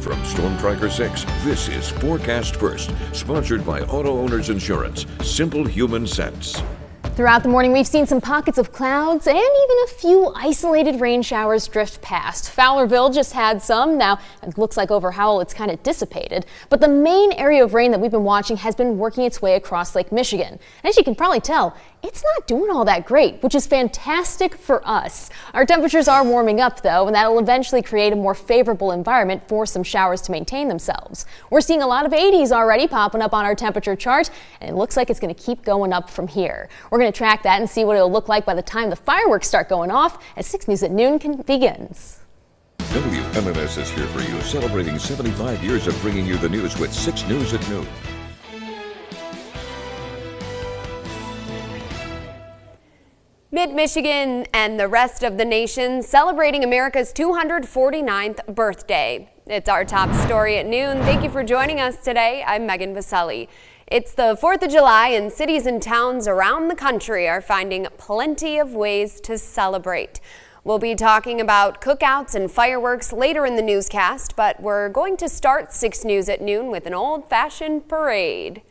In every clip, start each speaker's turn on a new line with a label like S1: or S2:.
S1: From Storm Tracker 6, this is Forecast First, sponsored by Auto Owners Insurance. Simple human sense.
S2: Throughout the morning, we've seen some pockets of clouds and even a few isolated rain showers drift past. Fowlerville just had some. Now, it looks like over Howell it's kind of dissipated. But the main area of rain that we've been watching has been working its way across Lake Michigan. And as you can probably tell, it's not doing all that great, which is fantastic for us. Our temperatures are warming up, though, and that'll eventually create a more favorable environment for some showers to maintain themselves. We're seeing a lot of 80s already popping up on our temperature chart, and it looks like it's going to keep going up from here. We're going to track that and see what it'll look like by the time the fireworks start going off as 6 News at Noon begins.
S1: WMMS is here for you, celebrating 75 years of bringing you the news with 6 News at Noon.
S3: Mid-Michigan and the rest of the nation celebrating America's 249th birthday. It's our top story at noon. Thank you for joining us today. I'm Megan Vaselli. It's the 4th of July and cities and towns around the country are finding plenty of ways to celebrate. We'll be talking about cookouts and fireworks later in the newscast, but we're going to start 6 News at Noon with an old-fashioned parade.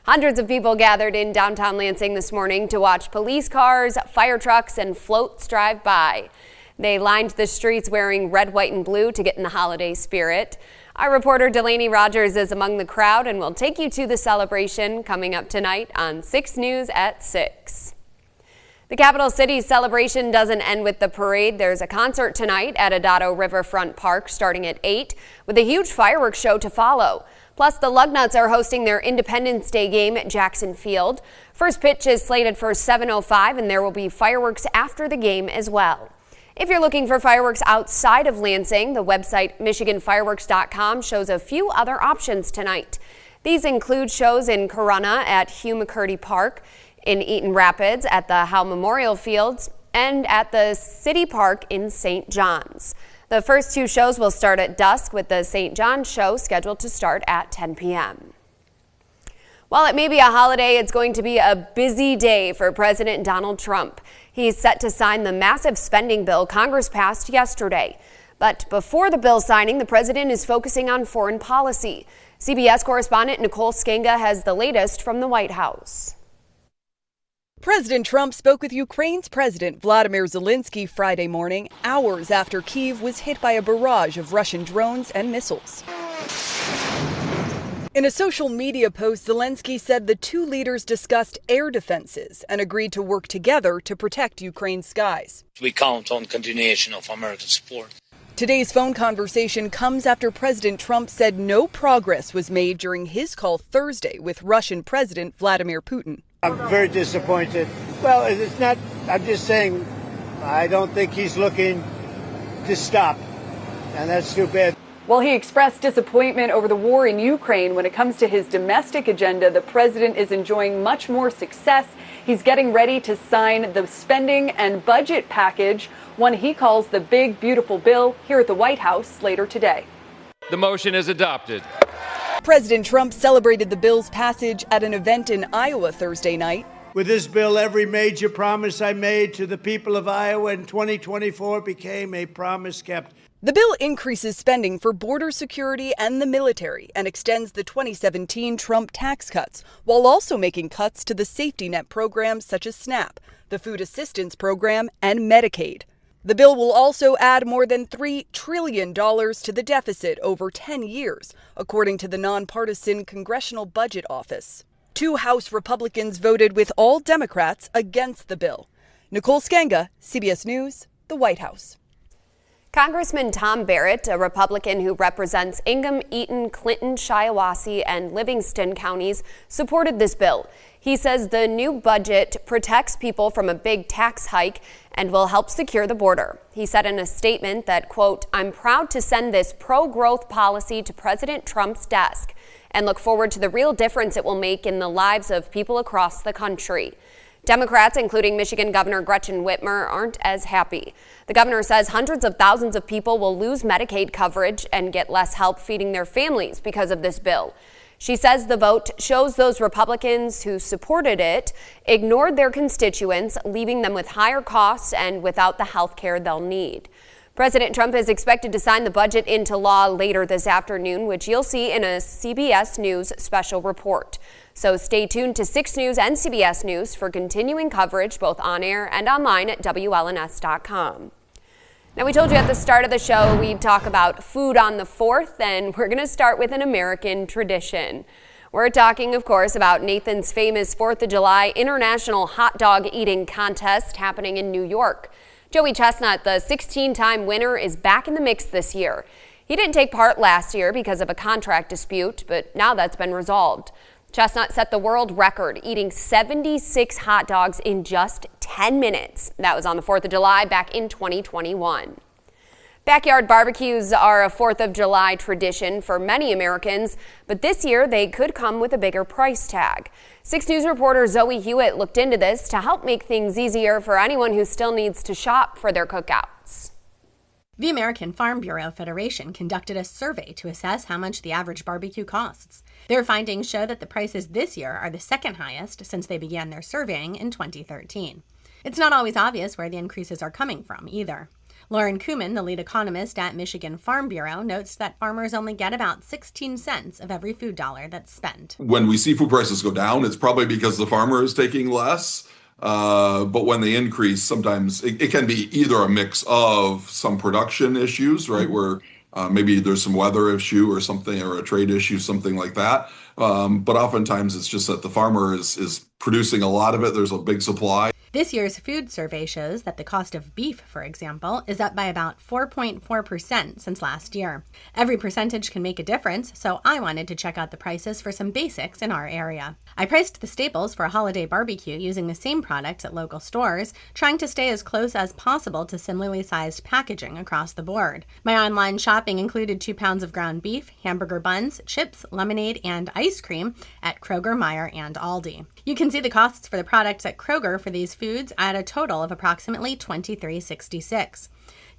S3: Hundreds of people gathered in downtown Lansing this morning to watch police cars, fire trucks, and floats drive by. They lined the streets wearing red, white, and blue to get in the holiday spirit. Our reporter Delaney Rogers is among the crowd and will take you to the celebration coming up tonight on 6 News at 6. The capital city's celebration doesn't end with the parade. There's a concert tonight at Adado Riverfront Park starting at 8 with a huge fireworks show to follow. Plus, the Lugnuts are hosting their Independence Day game at Jackson Field. First pitch is slated for 7:05, and there will be fireworks after the game as well. If you're looking for fireworks outside of Lansing, the website MichiganFireworks.com shows a few other options tonight. These include shows in Corunna at Hugh McCurdy Park, in Eaton Rapids at the Howe Memorial Fields, and at the City Park in St. John's. The first 2 shows will start at dusk, with the St. John's show scheduled to start at 10 p.m. While it may be a holiday, it's going to be a busy day for President Donald Trump. He's set to sign the massive spending bill Congress passed yesterday. But before the bill signing, the president is focusing on foreign policy. CBS correspondent Nicole Skenga has the latest from the White House.
S4: President Trump spoke with Ukraine's President Vladimir Zelensky Friday morning, hours after Kyiv was hit by a barrage of Russian drones and missiles. In a social media post, Zelensky said the 2 leaders discussed air defenses and agreed to work together to protect Ukraine's skies.
S5: We count on continuation of American support.
S4: Today's phone conversation comes after President Trump said no progress was made during his call Thursday with Russian President Vladimir Putin.
S6: I'm very disappointed. Well, it's not, I'm just saying, I don't think he's looking to stop, and that's too bad.
S4: While he expressed disappointment over the war in Ukraine, when it comes to his domestic agenda, the president is enjoying much more success. He's getting ready to sign the spending and budget package, one he calls the Big Beautiful Bill, here at the White House later today.
S7: The motion is adopted.
S4: President Trump celebrated the bill's passage at an event in Iowa Thursday night.
S6: With this bill, every major promise I made to the people of Iowa in 2024 became a promise kept.
S4: The bill increases spending for border security and the military and extends the 2017 Trump tax cuts, while also making cuts to the safety net programs such as SNAP, the Food Assistance Program, and Medicaid. The bill will also add more than $3 trillion to the deficit over 10 years, according to the nonpartisan Congressional Budget Office. 2 House Republicans voted with all Democrats against the bill. Nicole Skenga, CBS News, the White House.
S3: Congressman Tom Barrett, a Republican who represents Ingham, Eaton, Clinton, Shiawassee, and Livingston counties, supported this bill. He says the new budget protects people from a big tax hike and will help secure the border. He said in a statement that, quote, "I'm proud to send this pro-growth policy to President Trump's desk and look forward to the real difference it will make in the lives of people across the country." Democrats, including Michigan Governor Gretchen Whitmer, aren't as happy. The governor says hundreds of thousands of people will lose Medicaid coverage and get less help feeding their families because of this bill. She says the vote shows those Republicans who supported it ignored their constituents, leaving them with higher costs and without the health care they'll need. President Trump is expected to sign the budget into law later this afternoon, which you'll see in a CBS News special report. So stay tuned to 6 News and CBS News for continuing coverage both on air and online at WLNS.com. Now, we told you at the start of the show we'd talk about food on the 4th, and we're going to start with an American tradition. We're talking, of course, about Nathan's famous 4th of July International Hot Dog Eating Contest happening in New York. Joey Chestnut, the 16-time winner, is back in the mix this year. He didn't take part last year because of a contract dispute, but now that's been resolved. Chestnut set the world record, eating 76 hot dogs in just 10 minutes. That was on the 4th of July back in 2021. Backyard barbecues are a 4th of July tradition for many Americans, but this year they could come with a bigger price tag. 6 News reporter Zoe Hewitt looked into this to help make things easier for anyone who still needs to shop for their cookouts.
S8: The American Farm Bureau Federation conducted a survey to assess how much the average barbecue costs. Their findings show that the prices this year are the second highest since they began their surveying in 2013. It's not always obvious where the increases are coming from either. Lauren Kuhlman, the lead economist at Michigan Farm Bureau, notes that farmers only get about 16 cents of every food dollar that's spent.
S9: When we see food prices go down, it's probably because the farmer is taking less. But when they increase, sometimes it can be either a mix of some production issues, right, where maybe there's some weather issue or something, or a trade issue, something like that. But oftentimes it's just that the farmer is producing a lot of it. There's a big supply.
S8: This year's food survey shows that the cost of beef, for example, is up by about 4.4% since last year. Every percentage can make a difference, so I wanted to check out the prices for some basics in our area. I priced the staples for a holiday barbecue using the same products at local stores, trying to stay as close as possible to similarly sized packaging across the board. My online shopping included 2 pounds of ground beef, hamburger buns, chips, lemonade, and ice cream at Kroger, Meijer, and Aldi. You can see the costs for the products at Kroger for these foods at a total of approximately $23.66.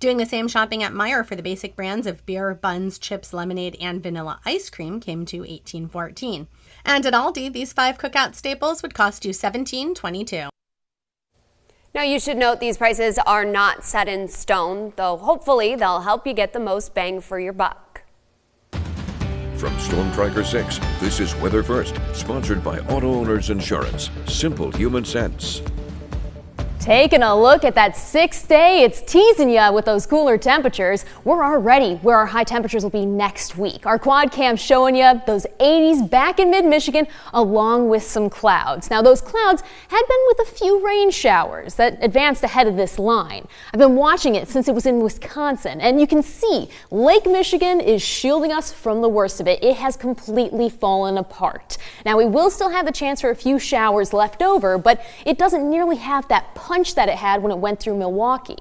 S8: Doing the same shopping at Meijer for the basic brands of beer, buns, chips, lemonade, and vanilla ice cream came to $18.14. And at Aldi, these 5 cookout staples would cost you $17.22.
S3: Now, you should note these prices are not set in stone, though hopefully they'll help you get the most bang for your buck.
S1: From Storm Tracker 6, this is Weather First, sponsored by Auto Owners Insurance. Simple human sense.
S2: Taking a look at that 6th day, it's teasing you with those cooler temperatures. We're already where our high temperatures will be next week. Our quad cam showing you those 80s back in mid-Michigan along with some clouds. Now, those clouds had been with a few rain showers that advanced ahead of this line. I've been watching it since it was in Wisconsin, and you can see Lake Michigan is shielding us from the worst of it. It has completely fallen apart. Now, we will still have the chance for a few showers left over, but it doesn't nearly have that punch that it had when it went through Milwaukee.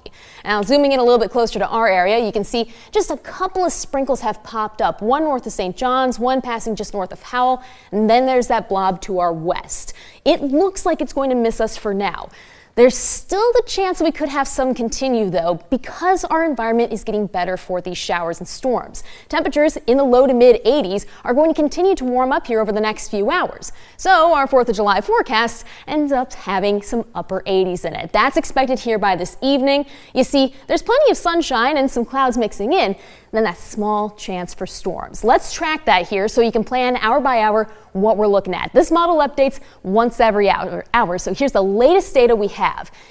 S2: Now, zooming in a little bit closer to our area, you can see just a couple of sprinkles have popped up. One north of St. John's, one passing just north of Howell, and then there's that blob to our west. It looks like it's going to miss us for now. There's still the chance that we could have some continue, though, because our environment is getting better for these showers and storms. Temperatures in the low to mid 80s are going to continue to warm up here over the next few hours. So our 4th of July forecast ends up having some upper 80s in it. That's expected here by this evening. You see, there's plenty of sunshine and some clouds mixing in, then that small chance for storms. Let's track that here so you can plan hour by hour what we're looking at. This model updates once every hour. So here's the latest data we have.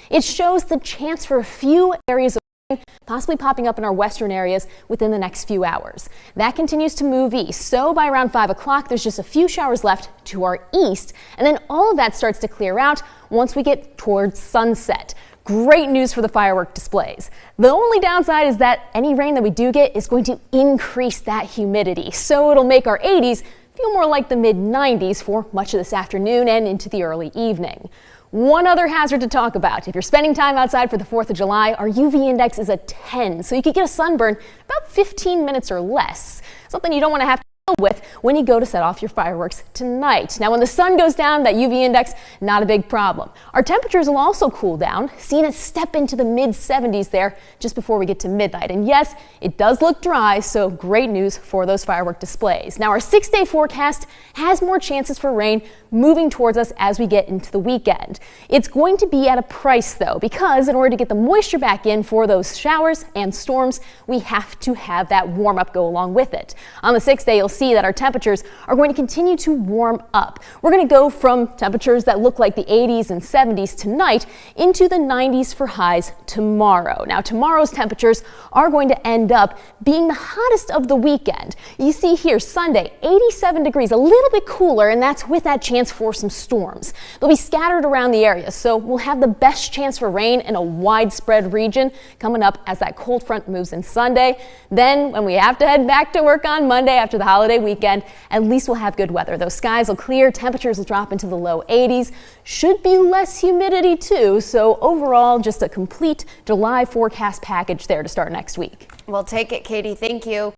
S2: It shows the chance for a few areas of rain possibly popping up in our western areas within the next few hours. That continues to move east. So by around 5 o'clock, there's just a few showers left to our east. And then all of that starts to clear out once we get towards sunset. Great news for the firework displays. The only downside is that any rain that we do get is going to increase that humidity. So it'll make our 80s feel more like the mid-90s for much of this afternoon and into the early evening. One other hazard to talk about. If you're spending time outside for the 4th of July, our UV index is a 10, so you could get a sunburn about 15 minutes or less. Something you don't want to have to with when you go to set off your fireworks tonight. Now, when the sun goes down, that UV index, not a big problem. Our temperatures will also cool down, seeing it step into the mid-70s there just before we get to midnight. And yes, it does look dry, so great news for those firework displays. Now, our 6-day forecast has more chances for rain moving towards us as we get into the weekend. It's going to be at a price, though, because in order to get the moisture back in for those showers and storms, we have to have that warm up go along with it. On the 6th day, you'll see that our temperatures are going to continue to warm up. We're going to go from temperatures that look like the 80s and 70s tonight into the 90s for highs tomorrow. Now, tomorrow's temperatures are going to end up being the hottest of the weekend. You see here, Sunday, 87 degrees, a little bit cooler, and that's with that chance for some storms. They'll be scattered around the area, so we'll have the best chance for rain in a widespread region coming up as that cold front moves in Sunday. Then, when we have to head back to work on Monday after the holiday weekend, at least we'll have good weather. Those skies will clear, temperatures will drop into the low 80s. Should be less humidity too, so overall just a complete July forecast package there to start next week.
S3: We'll take it, Katie. Thank you.